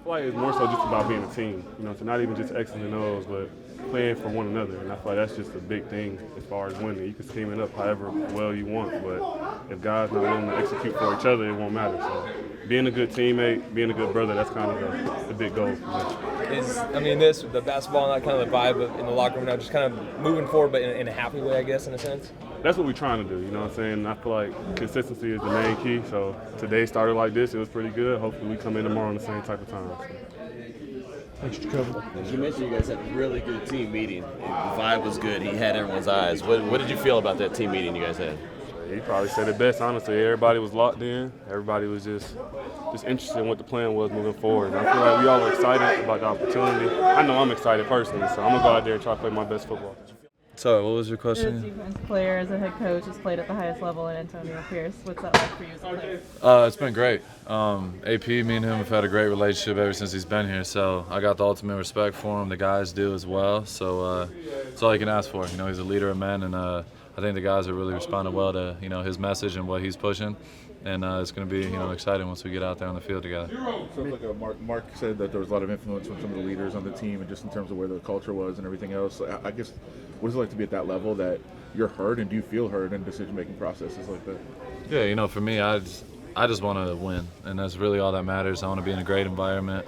I feel like it's more so just about being a team. So not even just X's and O's, but playing for one another. And I feel like that's just a big thing as far as winning. You can scheme it up however well you want, but if guys not willing to execute for each other, it won't matter. So being a good teammate, being a good brother, that's kind of the big goal for me. The basketball and that kind of the vibe in the locker room now, just kind of moving forward, but in a happy way, I guess, in a sense? That's what we're trying to do, you know what I'm saying? I feel like consistency is the main key. So today started like this, it was pretty good. Hopefully we come in tomorrow on the same type of time. Thanks, Jakobi. As you mentioned, you guys had a really good team meeting. The vibe was good. He had everyone's eyes. What did you feel about that team meeting you guys had? He probably said it best, honestly. Everybody was locked in. Everybody was just interested in what the plan was moving forward. And I feel like we all are excited about the opportunity. I know I'm excited personally, so I'm going to go out there and try to play my best football. Sorry, what was your As a question? defensive player, as a head coach, has played at the highest level in Antonio Pierce. What's that like for you as a player? It's been great. AP, me and him have had a great relationship ever since he's been here, so I got the ultimate respect for him. The guys do as well, so that's all you can ask for. He's a leader of men, and I think the guys have really responded well to his message and what he's pushing. And it's going to be exciting once we get out there on the field together. So like Mark said that there was a lot of influence from some of the leaders on the team, and just in terms of where the culture was and everything else. I guess, what is it like to be at that level that you're heard, and do you feel heard in decision-making processes like that? Yeah, for me, I just want to win, and that's really all that matters. I want to be in a great environment.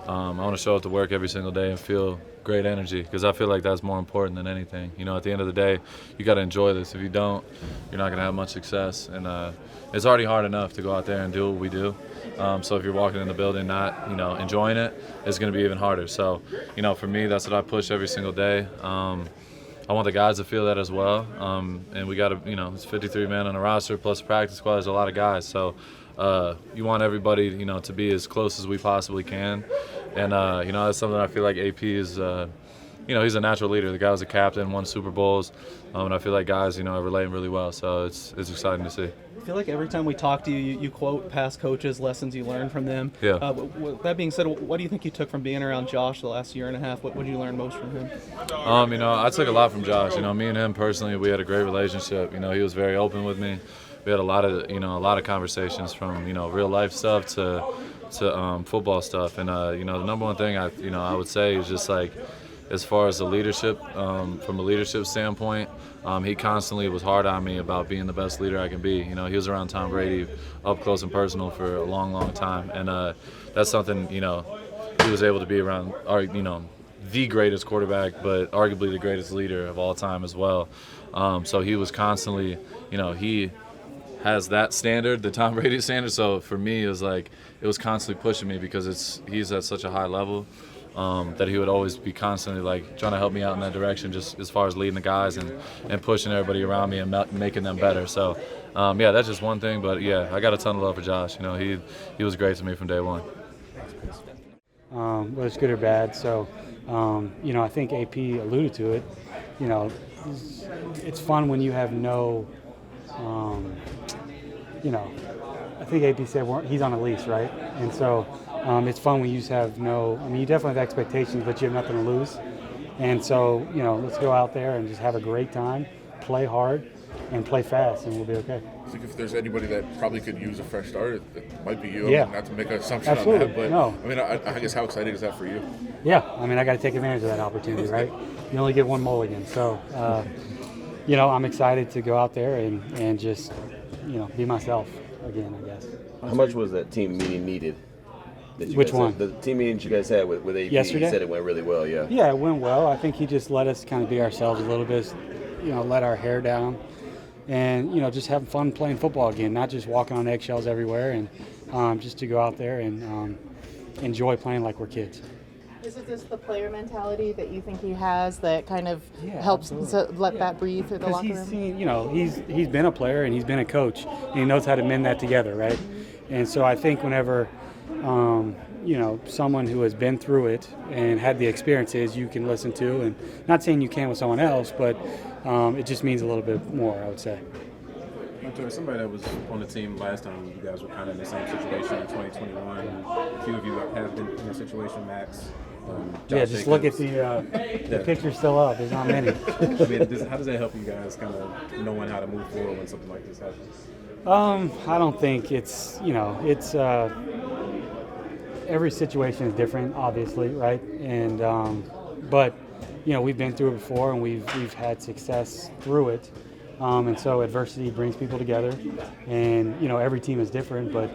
I want to show up to work every single day and feel great energy, because I feel like that's more important than anything. At the end of the day, you got to enjoy this. If you don't, you're not going to have much success. And it's already hard enough to go out there and do what we do. So if you're walking in the building not, enjoying it, it's going to be even harder. So, for me, that's what I push every single day. I want the guys to feel that as well. And we got to, it's 53 men on the roster plus the practice squad. There's a lot of guys. So you want everybody, to be as close as we possibly can. And, that's something I feel like AP is, he's a natural leader. The guy was a captain, won Super Bowls. And I feel like guys, are relating really well. So it's exciting to see. I feel like every time we talk to you, you quote past coaches, lessons you learned from them. Yeah. With that being said, what do you think you took from being around Josh the last year and a half? What did you learn most from him? I took a lot from Josh. Me and him personally, we had a great relationship. He was very open with me. We had a lot of conversations from real life stuff to football stuff. And the number one thing I would say is just like, as far as the leadership, from a leadership standpoint, he constantly was hard on me about being the best leader I can be. He was around Tom Brady up close and personal for a long, long time. And that's something, he was able to be around, the greatest quarterback, but arguably the greatest leader of all time as well. So he was constantly, he has that standard, the Tom Brady standard. So for me, it was constantly pushing me because he's at such a high level. That he would always be constantly trying to help me out in that direction, just as far as leading the guys and pushing everybody around me and making them better. So, that's just one thing. But yeah, I got a ton of love for Josh. He was great to me from day one. Whether it's good or bad. So, I think AP alluded to it. It's fun when you have no, I think AP said he's on a lease, right? And so. It's fun when you just have you definitely have expectations, but you have nothing to lose. And so, let's go out there and just have a great time, play hard, and play fast, and we'll be okay. I think if there's anybody that probably could use a fresh start, it might be you. Yeah. Not to make an assumption Absolutely. on that, but No. I guess how exciting is that for you? Yeah, I got to take advantage of that opportunity, right? You only get one mulligan. So, I'm excited to go out there and just, be myself again, I guess. How much was that team meeting needed? Which one? The team meetings you guys had with AP. Yesterday? You said it went really well, yeah. Yeah, it went well. I think he just let us kind of be ourselves a little bit, let our hair down and, just have fun playing football again, not just walking on eggshells everywhere, and just to go out there and enjoy playing like we're kids. Is it just the player mentality that you think he has that kind of helps let that breathe through the locker room? He's been a player and he's been a coach, and he knows how to mend that together, right? And so I think whenever someone who has been through it and had the experiences you can listen to, and not saying you can with someone else, but it just means a little bit more, I would say. Hunter, somebody that was on the team last time, you guys were kind of in the same situation in 2021. A few of you have been in a situation, Maxx. Just Jacobs. look at the picture's still up. There's not many. How does that help you guys kind of knowing how to move forward when something like this happens? I don't think it's every situation is different, obviously, right? And but we've been through it before, and we've had success through it. And so adversity brings people together, and every team is different, but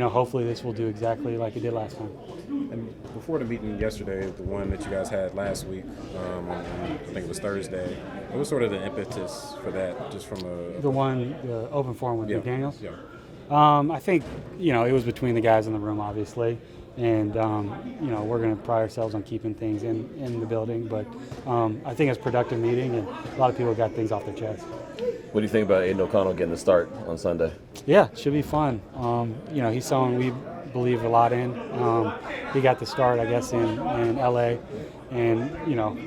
hopefully this will do exactly like it did last time. And before the meeting yesterday, the one that you guys had last week, I think it was Thursday, what was sort of the impetus for that, just from the open forum with McDaniels? Yeah. I think, it was between the guys in the room, obviously. And, we're going to pride ourselves on keeping things in the building. But I think it's a productive meeting, and a lot of people got things off their chest. What do you think about Aiden O'Connell getting the start on Sunday? Yeah, it should be fun. He's someone we believe a lot in. He got the start, I guess, in L.A. And,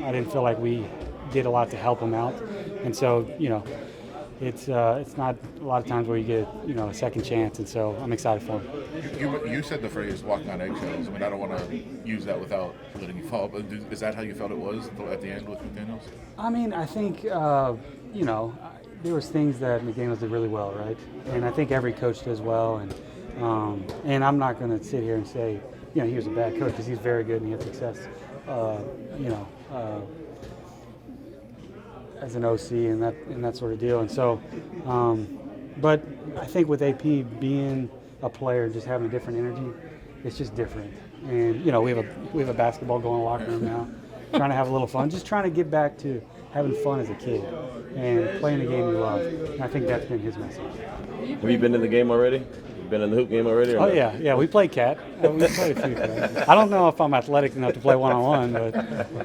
I didn't feel like we did a lot to help him out. And so, it's not a lot of times where you get a second chance, and so I'm excited for him. You said the phrase "walking on eggshells." I mean, I don't want to use that without letting you fall. But is that how you felt it was at the end with McDaniels? I mean, I think there was things that McDaniels did really well, right? And I think every coach does well. And I'm not going to sit here and say he was a bad coach, because he's very good and he had success. As an OC and that sort of deal. And so, but I think with AP being a player, just having a different energy, it's just different. And we have a basketball going locker room now, trying to have a little fun, just trying to get back to having fun as a kid and playing the game you love. And I think that's been his message. Have you been in the game already? Been in the hoop game already? Oh yeah, we play cat. We play a few cats. I don't know if I'm athletic enough to play one-on-one, but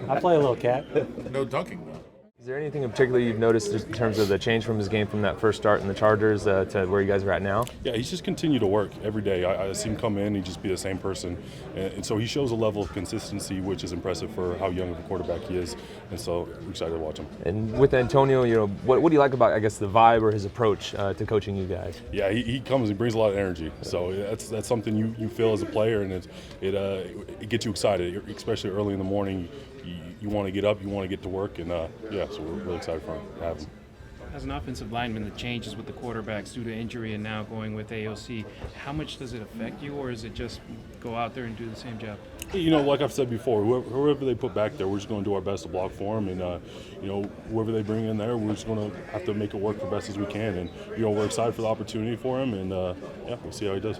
I play a little cat. No dunking though. Is there anything in particular you've noticed just in terms of the change from his game from that first start in the Chargers to where you guys are at now? Yeah, he's just continued to work every day. I see him come in, he just be the same person. And so he shows a level of consistency, which is impressive for how young of a quarterback he is. And so I'm excited to watch him. And with Antonio, what do you like about, I guess, the vibe or his approach to coaching you guys? Yeah, he comes and brings a lot of energy. So that's something you feel as a player, and it gets you excited, especially early in the morning. You want to get up, you want to get to work, and so we're really excited for him to have him. As an offensive lineman, the changes with the quarterbacks due to injury and now going with AOC, how much does it affect you, or is it just go out there and do the same job? Like I've said before, whoever they put back there, we're just going to do our best to block for them, and whoever they bring in there, we're just going to have to make it work the best as we can, and we're excited for the opportunity for him, and we'll see how he does.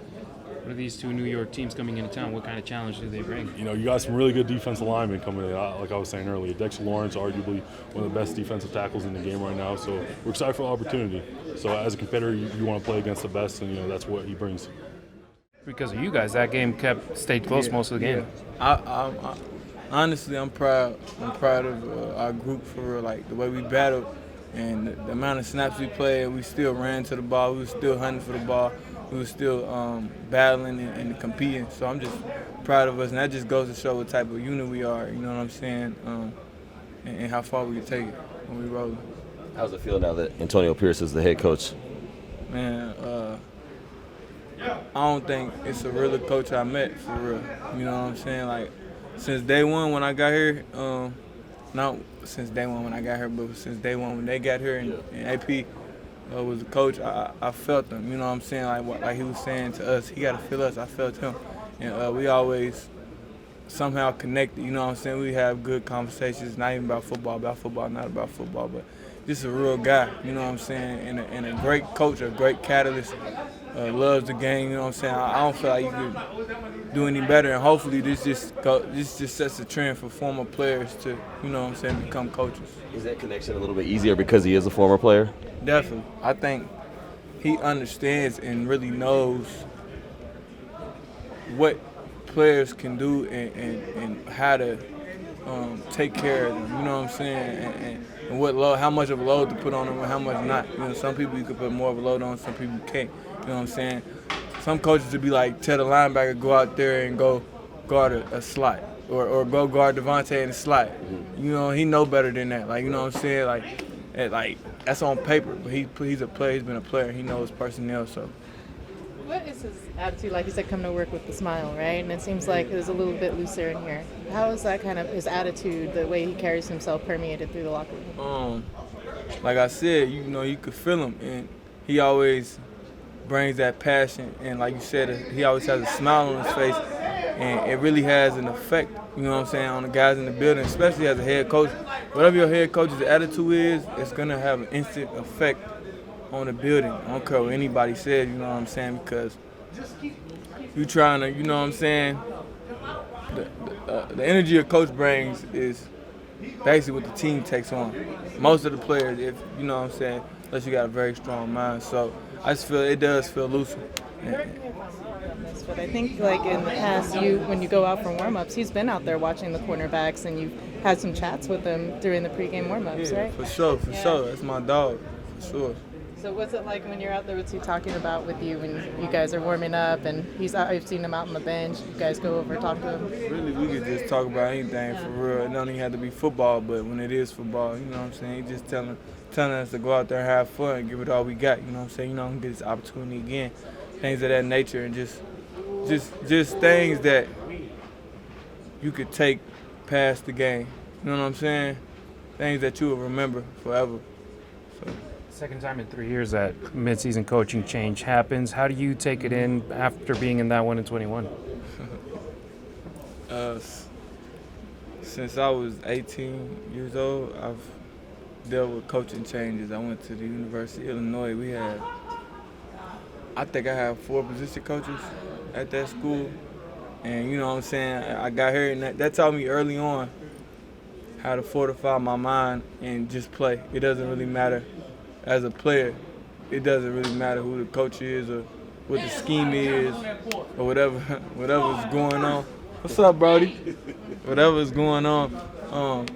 What are these two New York teams coming into town? What kind of challenge do they bring? You got some really good defensive linemen coming in. Like I was saying earlier, Dexter Lawrence, arguably one of the best defensive tackles in the game right now. So we're excited for the opportunity. So as a competitor, you want to play against the best, and that's what he brings. Because of you guys, that game stayed close most of the game. I honestly, I'm proud. I'm proud of our group for real. Like the way we battled and the amount of snaps we played. We still ran to the ball. We were still hunting for the ball. We were still battling and competing. So I'm just proud of us, and that just goes to show what type of unit we are. You know what I'm saying? And how far we can take it when we roll. How's it feel now that Antonio Pierce is the head coach? Man, I don't think it's a realer coach I met for real. You know what I'm saying? Like since day one when I got here, not since day one when I got here, but since day one when they got here and AP was a coach, I felt them. You know what I'm saying? Like he was saying to us, he got to feel us. I felt him, and we always somehow connected. You know what I'm saying? We have good conversations, not even about football, not about football, but just a real guy. You know what I'm saying? And a great coach, a great catalyst. Loves the game. You know what I'm saying? I don't feel like you could do any better, and hopefully this just sets a trend for former players to, you know what I'm saying, become coaches. Is that connection a little bit easier because he is a former player? Definitely. I think he understands and really knows what players can do and how to take care of them. You know what I'm saying? And what load, how much of a load to put on them and how much not. You know, some people you could put more of a load on, some people you can't. You know what I'm saying? Some coaches would be like, tell the linebacker, go out there and go guard a slot. Or go guard Devontae in the slot. You know, he know better than that. Like, you know what I'm saying? Like that's on paper. But he's a player. He's been a player. He knows personnel. So. What is his attitude like? He said, "Come to work with a smile," right? And it seems like it was a little bit looser in here. How is that kind of his attitude, the way he carries himself, permeated through the locker room? Like I said, you could feel him, and he always brings that passion. And like you said, he always has a smile on his face. and it really has an effect, you know what I'm saying, on the guys in the building, especially as a head coach. Whatever your head coach's attitude is, it's going to have an instant effect on the building. I don't care what anybody says, you know what I'm saying, because you trying to, you know what I'm saying, the energy a coach brings is basically what the team takes on. Most of the players, if you know what I'm saying, unless you got a very strong mind. So I just feel it does feel looser. Yeah. But I think, like in the past, when you go out for warm-ups, he's been out there watching the cornerbacks, and you've had some chats with him during the pregame warm-ups, right? For sure. That's my dog, for sure. So what's it like when you're out there? What's he talking about with you when you guys are warming up, and I've seen him out on the bench. You guys go over, talk to him. Really, we could just talk about anything for real. It don't even have to be football, but when it is football, you know what I'm saying, he just telling us to go out there and have fun and give it all we got. You know what I'm saying? You know, I'm gonna get this opportunity again, things of that nature, and just things that you could take past the game. You know what I'm saying? Things that you will remember forever. So. Second time in 3 years that midseason coaching change happens. How do you take it in after being in that one in 21? Since I was 18 years old, I've dealt with coaching changes. I went to the University of Illinois. I think I had 4 position coaches at that school. And you know what I'm saying, I got here and that taught me early on how to fortify my mind and just play. It doesn't really matter. As a player, it doesn't really matter who the coach is or what the scheme is or whatever's going on. What's up, Brody? Whatever's going on,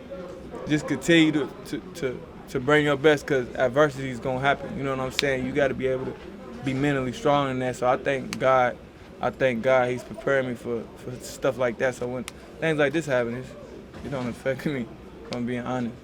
just continue to bring your best, because adversity is gonna happen. You know what I'm saying? You got to be able to be mentally strong in that. So I thank God. He's preparing me for stuff like that. So when things like this happen, it don't affect me, if I'm being honest.